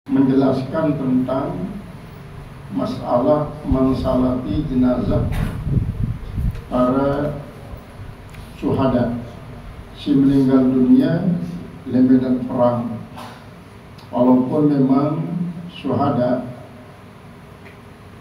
menjelaskan tentang masalah mensalati jenazah para syuhada, si meninggal dunia di medan perang. Walaupun memang syuhada,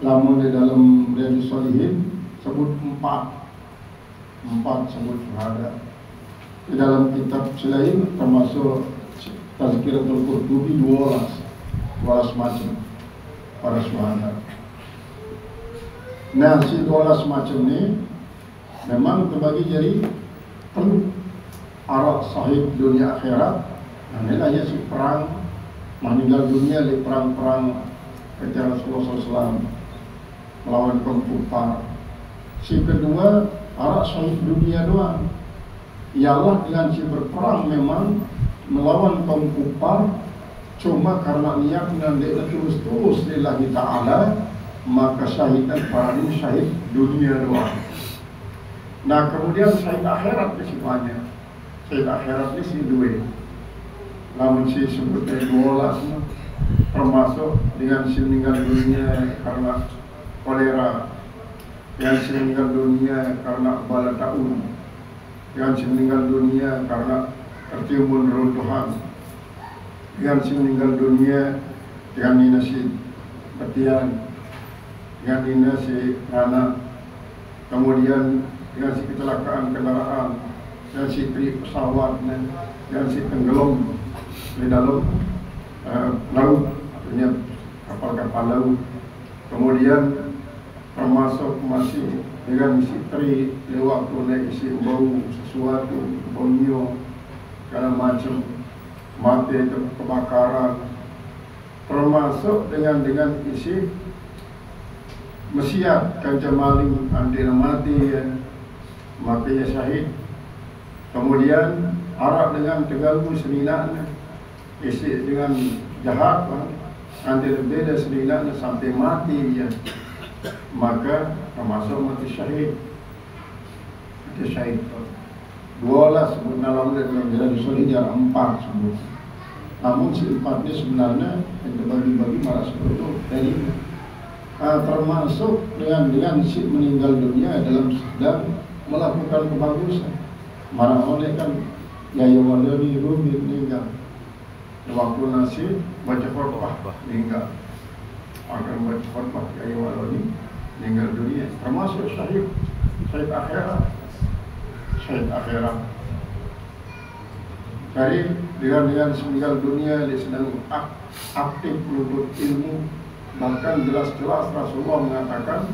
namun di dalam Riyadhus Shalihin sebut empat sebut syuhada. Di dalam kitab selain termasuk Tazkiratul Qurtubi 12 macam para syuhada. Nah, si 12 macam ini memang terbagi jadi perlu arah sahib dunia akhirat. Nah, nilainya si perang meninggal dunia di perang-perang ketika Rasulullah SAW melawan kaum kufar. Si kedua arah sahib dunia doang, ialah dengan si berperang memang melawan kaum kufar cuma karena niatnya dia terus lillahi ta'ala, maka syahidan para ini syahid dunia doang. Nah, kemudian syahid akhirat kesimpulannya. Syahid akhirat ini si dua, namun si sebut dari 12 termasuk dengan si meninggal dunia karena kolera, yang si meninggal dunia karena bala taun, yang si meninggal dunia karena tertimbun runtuhan, yang si meninggal dunia dengan nina si petian, dengan nina si anak, kemudian dengan si kecelakaan kendaraan, yang si tri pesawat, yang si tenggelam di dalam laut, artinya kapal-kapal laut, kemudian termasuk masih dengan isi tri di waktu naik isi bau sesuatu, bau segala macam, mati kebakaran, termasuk dengan isi mesiat kanca maling andina mati, ya, matinya syahid. Kemudian arak dengan terganggu seninaknya, isi dengan jahat, nanti berbeda seninaknya sampai mati, ya, maka termasuk mati syahid. Mati syahid 12 sebut dalam Riyadhus Shalihin jarang 4 sebut. Namun si 4 ini sebenarnya yang terbagi-bagi malah seperti itu dari termasuk dengan si meninggal dunia dalam sedang melakukan kebagusan. Marah oleh kan Yahya Walyani Rumi meninggal waktu nasib baca khutbah meninggal, akan baca khutbah Yahya Walyani meninggal dunia, termasuk syahid akhirat. Syahid akhirat dari dengan meninggal dunia dia sedang aktif menuntut ilmu. Bahkan jelas-jelas Rasulullah mengatakan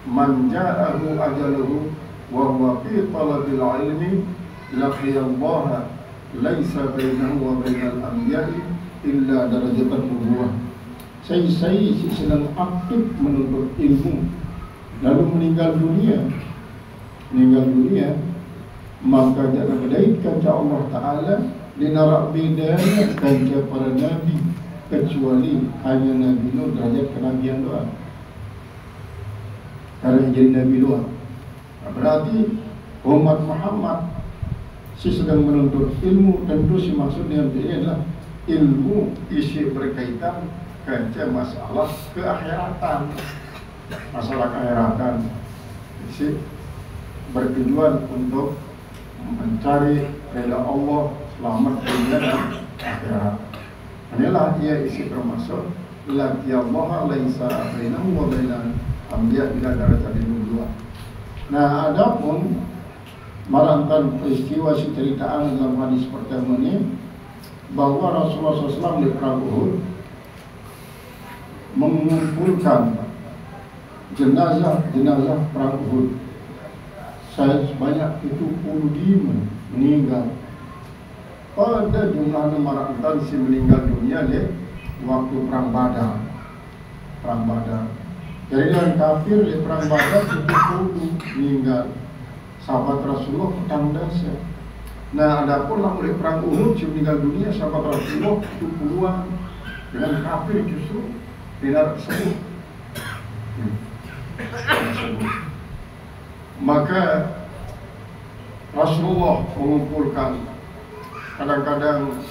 man ja'ahu ajaluhu wa huwa fi talabil ilmi laqiyallaha laisa bainahu wa bainal anbiya'i illa darajatan nubuwah. Saya sedang aktif menuntut ilmu lalu meninggal dunia, maka jangan bedakan Allah Ta'ala dinarak bedanya kanca para nabi, kecuali hanya Nabi Nuh derajat kenabian doang, karena jadi Nabi doang. Berarti umat Muhammad si sedang menuntut ilmu, tentu si maksud dengan ini adalah ilmu isi berkaitan kanca masalah keakhiratan, si bertujuan untuk mencari ridha Allah, selamat dunia dan akhirat. Inilah ia isi termasuk laqiyallaha laisa bainahu wa bainal anbiya ila darajatin nubuwah. Nah, adapun marantan peristiwa ceritaan dalam hadis pertama ini bahwa Rasulullah SAW di perang Uhud mengumpulkan jenazah perang Uhud. Saya sebanyak itu 75 meninggal. Pada jumlah marantan si meninggal dunia di waktu perang Badar. Jadi dengan kafir di perang Badar itu 10 meninggal. Sahabat Rasulullah petang dahsyat. Nah, adapun lalu di perang Uhud si meninggal dunia sahabat Rasulullah itu puluhan. Dengan kafir justru tidak sebut. Maka Rasulullah mengumpulkan kadang-kadang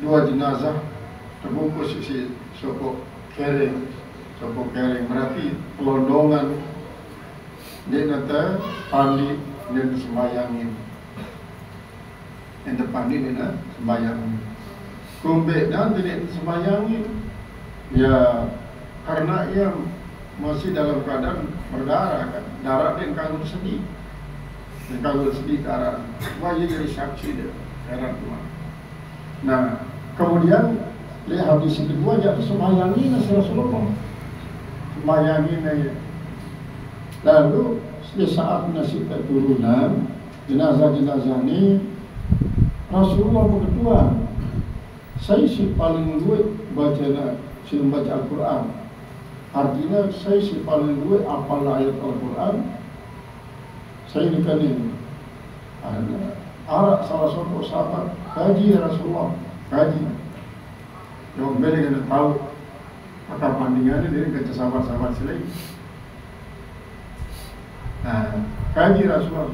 2 jenazah, terbungkus isi sopok kering berarti pelondongan dia nata pandi dia sembayangin yang pandi dia sembayangin kumbek dan dia sembayangin ya karena ia masih dalam keadaan berdarah kan, darah dia kalau sedih darah wajib jadi saksi dia heran tuh. Nah kemudian lihat hadis kedua jatuh sembayangin Rasulullah sembayangin aja. Lalu di saat nasib turunan jenazah ini Rasulullah berketua saya si paling luwih baca Al-Quran, artinya saya si paling luwih apal ayat Al-Quran. Saya dikanin arak salah satu sahabat kaji Rasulullah kaji yang beli kena tahu maka bandingannya dari kerja sahabat-sahabat selain. Nah, kaji Rasulullah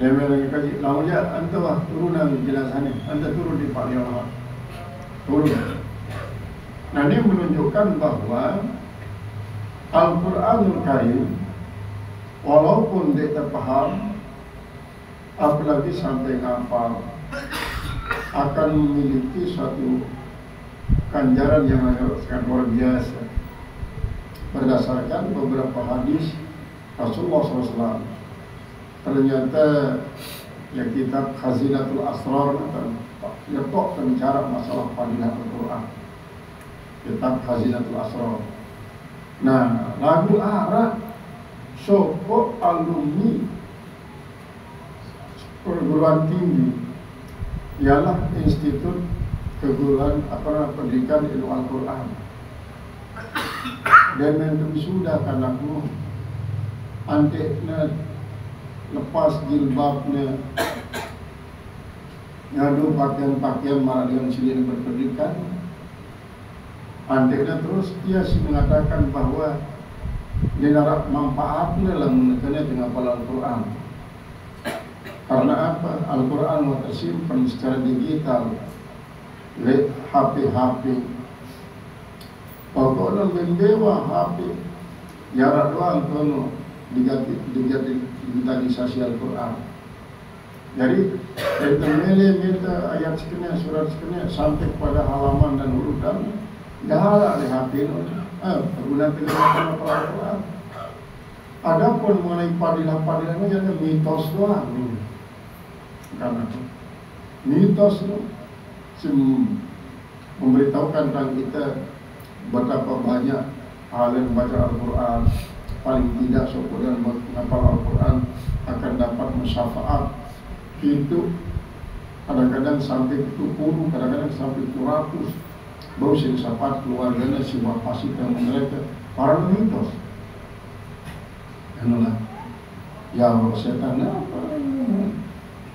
dia bilang kaji lawannya anta wah turunan jenazahnya anta turun di Pak Yolawat turun. Nah ini menunjukkan bahwa Al-Quranul Karim walaupun dia terpaham apalagi sampai ngapal akan memiliki suatu ganjaran yang sangat luar biasa berdasarkan beberapa hadis Rasulullah SAW. Ternyata yang kitab Khazinatul Asrar letok bicara masalah fadilah Al-Quran, kitab Khazinatul Asrar. Nah lagu Arab soko alumni perguruan tinggi ialah Institut Keguruan Pendidikan Ilmu Al-Quran. Dan yang sudah kanakmu anteknya lepas jilbabnya ngadu pakaian-pakaian malah dengan silin berpendidikan. Anteknya terus dia mengatakan bahwa dia narap manfaatnya lah menekannya dengan Al-Quran. Karena apa? Al-Quran tersimpan secara digital lewat HP. Pokoknya membawa HP jarak doang kono digitalisasi Al-Quran. Jadi dari minta ayat sekian surat sekian sampai pada halaman dan urutan jarak di HP penggunaan Al-Quran. Adapun mengenai padilah-padilahnya jadi mitos doang. Karena mitos itu memberitahukan tentang kita betapa banyak hal yang membaca Al-Quran, paling tidak seorang menghafal Al-Quran akan dapat musyafaat. Itu kadang-kadang sampai 70, kadang-kadang sampai 200 baru syafaat keluarganya si wafat yang mereka para mitos. Itulah ya setan apa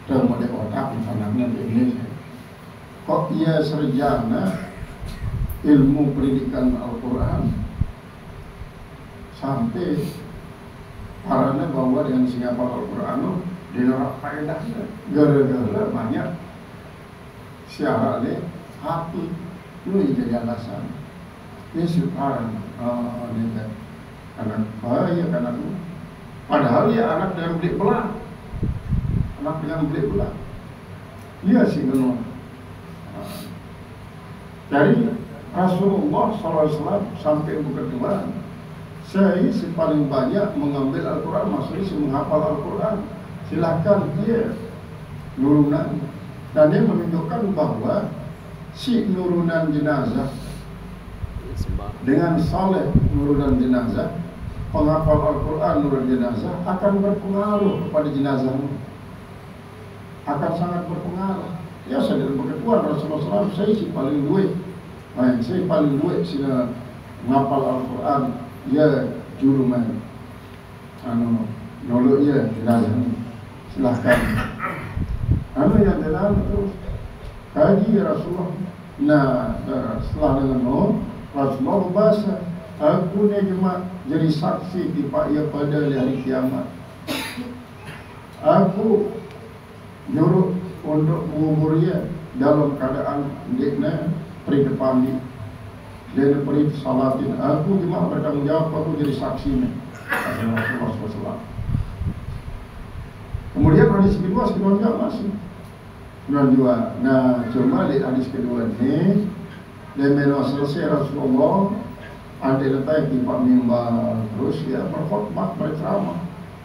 mau di otak anaknya di Indonesia kok ia sarjana ilmu pendidikan Al-Quran sampai parana bahwa dengan singgapal Al-Quran di neraka faedahnya gara-gara banyak siaran hati itu jadi alasan ini siaran ini anak bahaya kan aku. Padahal ya anak yang beli belah, dia sih menurut. Dari Rasulullah SAW sampai kedua, saya paling banyak mengambil Al-Quran, maksudnya menghafal Al-Quran. Silakan dia nurunan, dan dia menunjukkan bahwa si nurunan jenazah dengan saleh nurunan jenazah, penghafal Al-Quran nurul jenazah akan berpengaruh kepada jenazahmu, akan sangat berpengaruh. Ya saya berketuan Rasulullah SAW, saya si paling luwih, saya paling luwih sila menghafal Al-Quran, ya juru main, nolok ya jenazahmu, silahkan. Yang dalam terus kaji Rasulullah. Nah setelah dengan Rasulullah bahasa, aku ni cuma jadi saksi di pada hari kiamat. Aku nyuruh untuk menguburnya dalam keadaan dia peri depan ni Dia diberi salatin, aku cuma bertanggung jawab, aku jadi saksi nih. Rasulullah SAW. Kemudian hadis kedua juga masih juga. Nah, cuma di hadis kedua ini, dia memang selesai Rasulullah ada letak di Pak Mimbar, terus ya berkhutbah, berceramah.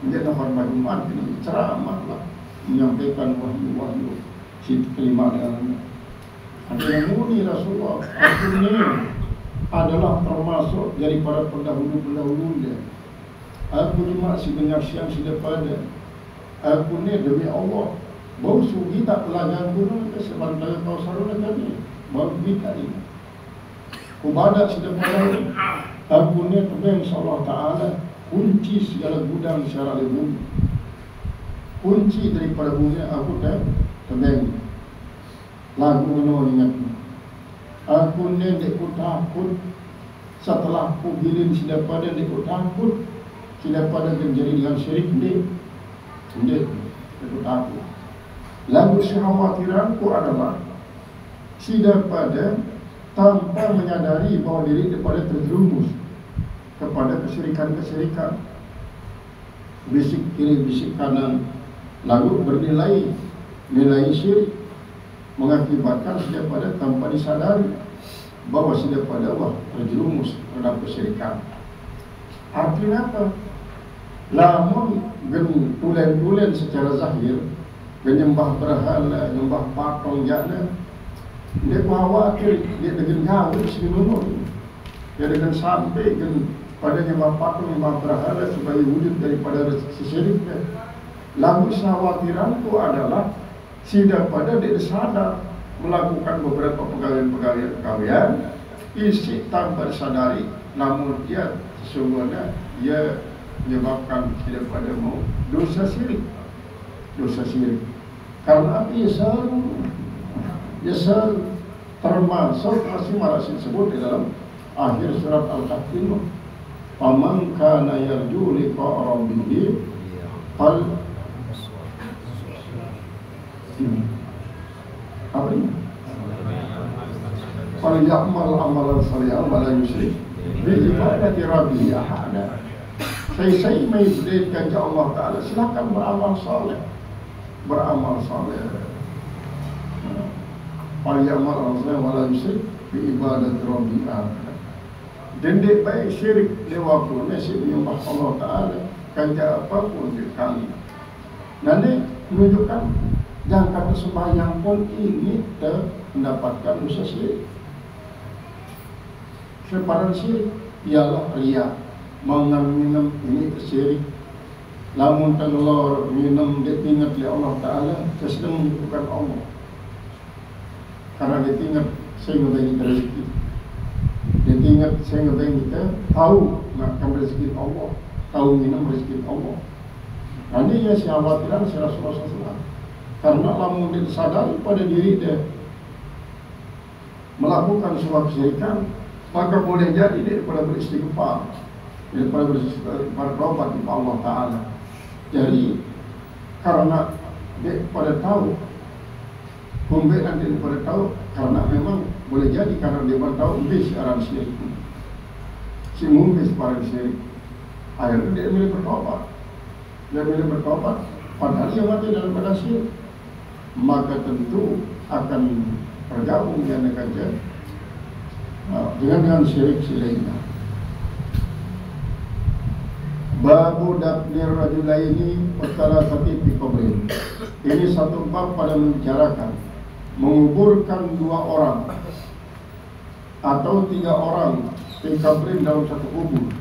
Dia khutbah Jumat ini ceramah lah, menyampaikan wahyu-wahyu si kelima dengan ada yang muni Rasulullah. Aku ini adalah termasuk daripada pendahulu-pendahulunya. Aku cuma si penyaksian si daripada. Aku ni demi Allah. Bau sugi tak pelanggan guru sebenarnya kau saruna kami. Bau kita ini. Kubadak si daripada. Aku ni tebing Allah Ta'ala kunci segala gudang secara bumi. Kunci daripada bumi aku tebing. Lagu menurut ingatmu. Aku ni aku takut setelah aku bilin si daripada aku takut si daripada menjadi dengan syirik ni. Ini aku takut. Lagu kekhawatiranku adalah si daripada tanpa menyadari bahawa diri daripada terjerumus kepada kesyirikan-kesyirikan, bisik kiri, bisik kanan, lalu bernilai nilai syirik, mengakibatkan si daripada tanpa disadari bahawa si daripada Allah terjerumus terhadap kesyirikan. Artinya apa? Lamun tulen-tulen secara zahir menyembah berhala, menyembah patung jana, dia khawatir dia dengan gaul sebenarnya. Dia dengan sampai pada nyembah patung, nyembah berhala supaya wujud daripada sesiriknya. Lalu kekhawatiranku adalah si daripada dia sadar melakukan beberapa pegawaian isi tanpa disadari, namun dia sesungguhnya dia menyebabkan tidak pada mau dosa syirik. Karena Yasar termasuk masih marasin sebut di dalam akhir surat Al-Kahfi. Faman kana yarju liqa rabbih fal apa ini? Fal ya'mal amalan salihan wa la yusyrik bi ibadati rabbih ahada. Saya menjadikan ke Allah Ta'ala, silakan beramal saleh. Al-yamal al-salih wala yusyrik bi ibadat rabbi ahad. Dendek baik syirik lewat pun nasib menyembah Allah Ta'ala kerja apapun di kami. Nanti menunjukkan jangan kata sembahyang pun ini mendapatkan dosa syirik. Sepadan syirik ialah riya, minum ini syirik. Lamun telur minum dia ingat oleh Allah Ta'ala, dia sedang menyebutkan Allah. Karena dia ingat saya ngebayang kita rezeki. Dia ingat saya ngebayang kita tahu makan rezeki Allah, tahu minum rezeki Allah. Nanti ya si khawatiran si Rasulullah SAW. Karena lamun dia sadar pada diri dia melakukan sebuah kesyirikan, maka boleh jadi dia daripada beristighfar, daripada bertobat kepada Allah Ta'ala. Jadi karena dia pada tahu, pembelaan dia pada tahu, karena memang boleh jadi karena dia pada tahu bis arah syirik, si mumbis pada syirik, akhirnya dia boleh bertobat, padahal dia mati dalam pada syirik, maka tentu akan bergabung dengan syirik lainnya. Babu dafnir rajulaini perkara sati fi qabrin. Ini satu bab pada membicarakan menguburkan 2 orang atau 3 orang fi qabrin dalam satu kubur.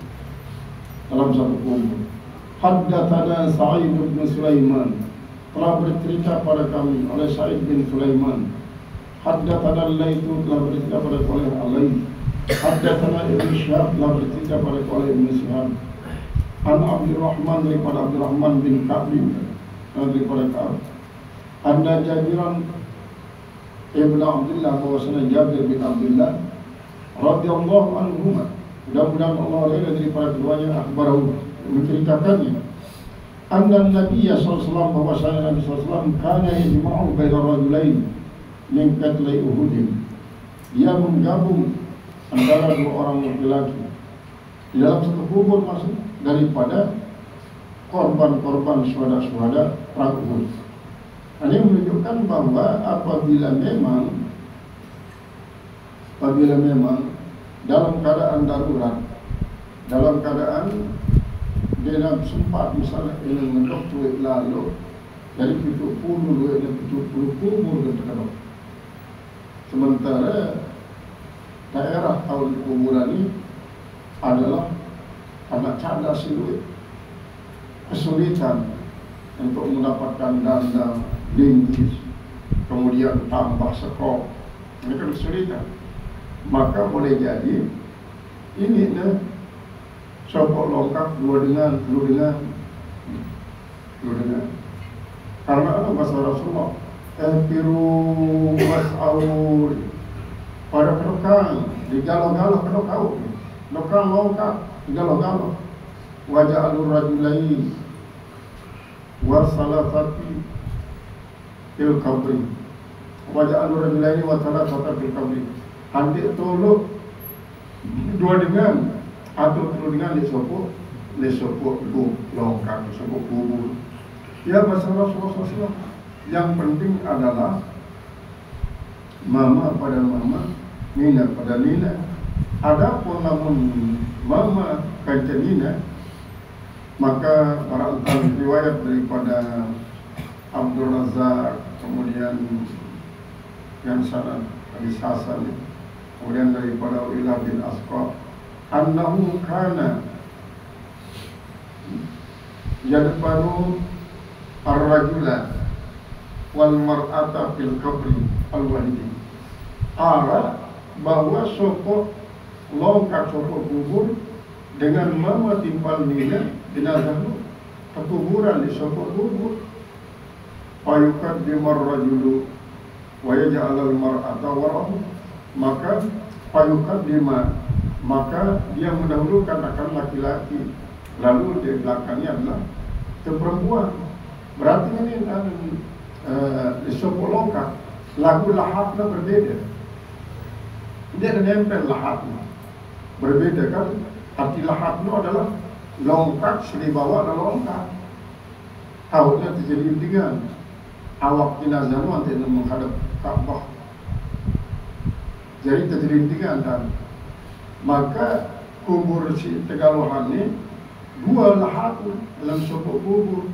Haddatsana Sa'id bin Sulaiman, telah bercerita pada kami oleh Sa'id bin Sulaiman. Haddatsana Al-Laits, telah bercerita pada oleh Al-Laits. Haddatsana Ibnu Syihab, telah bercerita pada oleh Ibnu Syihab. An Abdurrahman, daripada Abdurrahman bin Ka'b, daripada Ka'b. Anda Jabiran Ibn Abdullah, bahwasanya Jabir bin Abdullah radhiyallahu anhu, mudah-mudahan Allah rela daripada keduanya, akhbarahu, menceritakannya. Anna Nabi sallallahu alaihi wasallam, bahwasanya Nabi sallallahu alaihi wasallam kana yajma'u baina rajulain min qatli Uhud. Dia menggabung antara dua orang laki-laki di dalam satu kubur masih daripada korban-korban syuhada-syuhada perang Uhud. Ini menunjukkan bahwa apabila memang dalam keadaan darurat, dalam keadaan dia sempat misalnya ingin mendok duit lalu dari 70 duit dan 70 kubur dan terkenal. Sementara daerah tahun kuburan ini adalah anak cadas duit, kesulitan untuk mendapatkan dana linggis, kemudian tambah sekop, ini kan kesulitan. Maka boleh jadi ini sopok longkap dua dengan. Karena apa bahasa Rasulullah? Piru mas'aul pada kedokang digalau-galau kedokang longkap digalau-galau. Wajah alur rajulain wasalasati fil qabri. Wajah alur rajulain wasalasati fil qabri. Handik tolok dua dengan atau telu dengan lesopok itu longkap lesopok kubur. Ya bahasa Rasulullah. Yang penting adalah mama pada mama, nina pada nina. Adapun namun mama kancing nina, maka barangkali riwayat daripada Abdul Razak, kemudian yang sanad hadis Hasan, kemudian daripada Uilah bin Asqa, annahu kana yadfanu ar-rajula wal mar'ata fil qabri al-wahidi. Arah bahwa sopok longkap sopok kubur dengan mama timpal nina jenazah kekuburan di sopok kubur. Fayukat dimar rajulu wa yaj'alal mar'ata warahu. Maka fayukat dimar, maka dia mendahulukan akan laki-laki, lalu di belakangnya adalah perempuan. Berarti ini di sopok longkap lagu lahapnya berbeda. Dia ada nempel lahapnya berbeda kan. Arti lahapnya adalah longkap, selibawa dan longkap. Tahunya terjadi dengan awak jenazah nanti menghadap Ka'bah. Jadi terjadi dan maka kubur si Tegaluhan ini dua lahap dalam sopok kubur.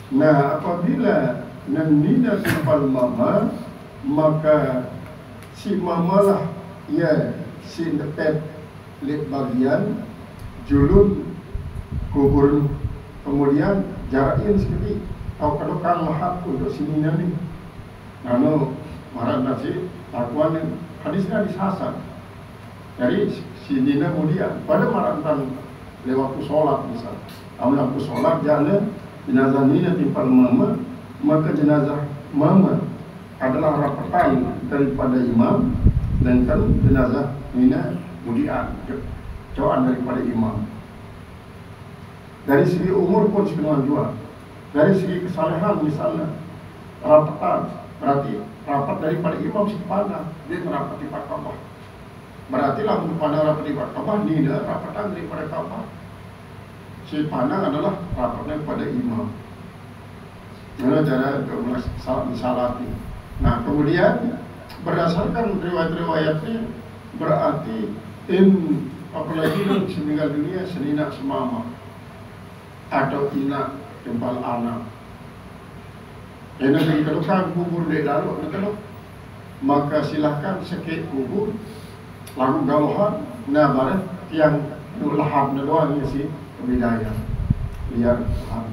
Nah, apabila nina timpal mama, maka si mamalah ya si nepet lek bagian julun kubur, kemudian jarakin sekali atau kedokang lahap untuk si nina ni. Nano marah nasi akuan hadisnya hadis Hasan. Jadi si nina kemudian pada marantan lewat sholat misalnya, waktu sholat jalan jenazah nina timpal mama, maka jenazah mama adalah rapatan daripada imam, dan kan jenazah nina kemudian cowok daripada imam. Dari segi umur pun sebenarnya juga. Dari segi kesalehan misalnya rapatan, berarti rapat daripada imam si pandang, dia merapat di Ka'bah. Berarti lah pandang rapat di Ka'bah, nina rapatan daripada Ka'bah. Si pandang adalah rapatnya kepada imam. Ini cara disalati. Nah, kemudian berdasarkan riwayat-riwayatnya berarti apalagi meninggal dunia senina semama atau ina timpal anak. Ini dari kedukaan kubur di lalu betul. Maka silahkan sekit kubur lalu galuhan. Nah, barang yang lahap doang ya sih kebidayaan liar lahap.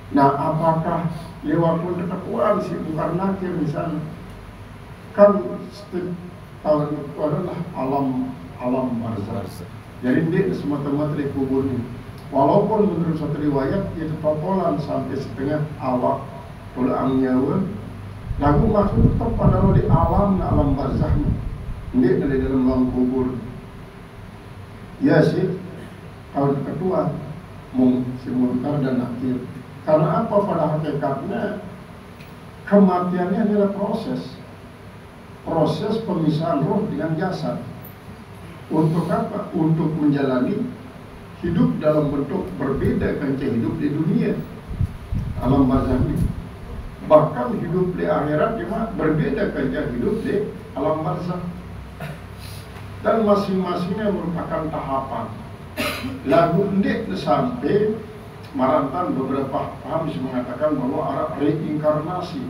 Nah, apakah lewat pun ketakuan si bukan nakir misalnya kan setiap tahun itu adalah alam barzah. Jadi dia semata-mata di kubur ini. Walaupun menurut satu riwayat itu topolan sampai setengah awak tulang nyawa, lagu maksud tetap pada di alam barzah. Dia dari dalam alam kubur. Ya sih, tahun kedua si munkar dan nakir. Karena apa pada hakikatnya kematiannya adalah proses pemisahan roh dengan jasad. Untuk apa? Untuk menjalani hidup dalam bentuk berbeda kancah hidup di dunia, alam barzakh ini. Bahkan hidup di akhirat juga berbeda kancah hidup di alam barzakh. Dan masing-masingnya merupakan tahapan. Lagu ndek sampai Marantan beberapa paham mengatakan bahwa ada reinkarnasi,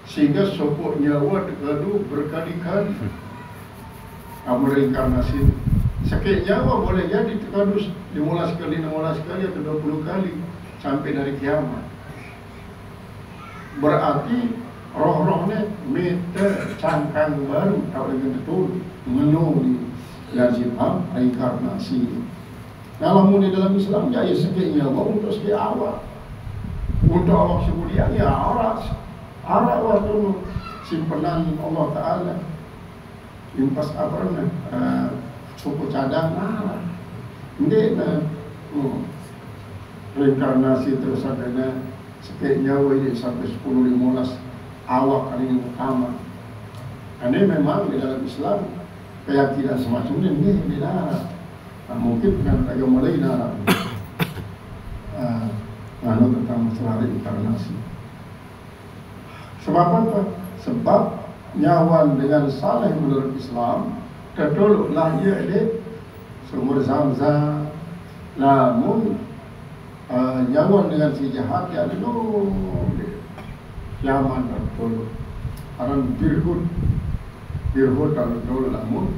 sehingga sopok nyawa dekadu berkali-kali. Kamu reinkarnasi sakit nyawa boleh jadi dekadu 15 kali atau 20 kali sampai dari kiamat. Berarti roh-rohnya meter cangkang baru kalau dengan betul menuli lazimah reinkarnasi. Namun di dalam Islam ya sakit nyawa untuk sakit awak. Untuk Allah kemudian ya aras waktu simpanan Allah Ta'ala impas apa suku cadang ini reinkarnasi terus adanya sakit nyawa ini sampai 10-15 awak kali ini utama. Ini memang di dalam Islam keyakinan semacam ini dilarang. Mungkin dengan agama lain dilarang. Tentang masalah reinkarnasi. Sebab apa? Sebab nyawa dengan saleh menurut Islam tertoloklah ia di sumur Zamzam. Namun nyawa dengan si jahat ya dulu kiamat tertolok. Karena birhud kalau tertolok namun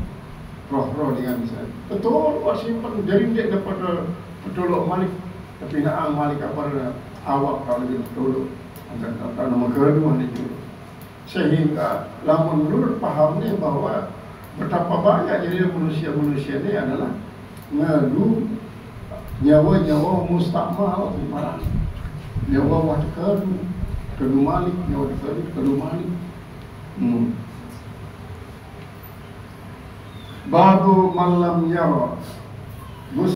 roh-roh dengan saya. Betul, simpan jadi dia dapat tertolok malik. Tapi nak malik apa awak kalau dia tertolok. Angkat nama kedua itu. Sehingga lamun menurut pahamnya bahwa betapa banyak jadi manusia-manusia ini adalah ngadu nyawa-nyawa mustakmal di mana nyawa waktu kedu malik nyawa kedu malik. Babu malam nyawa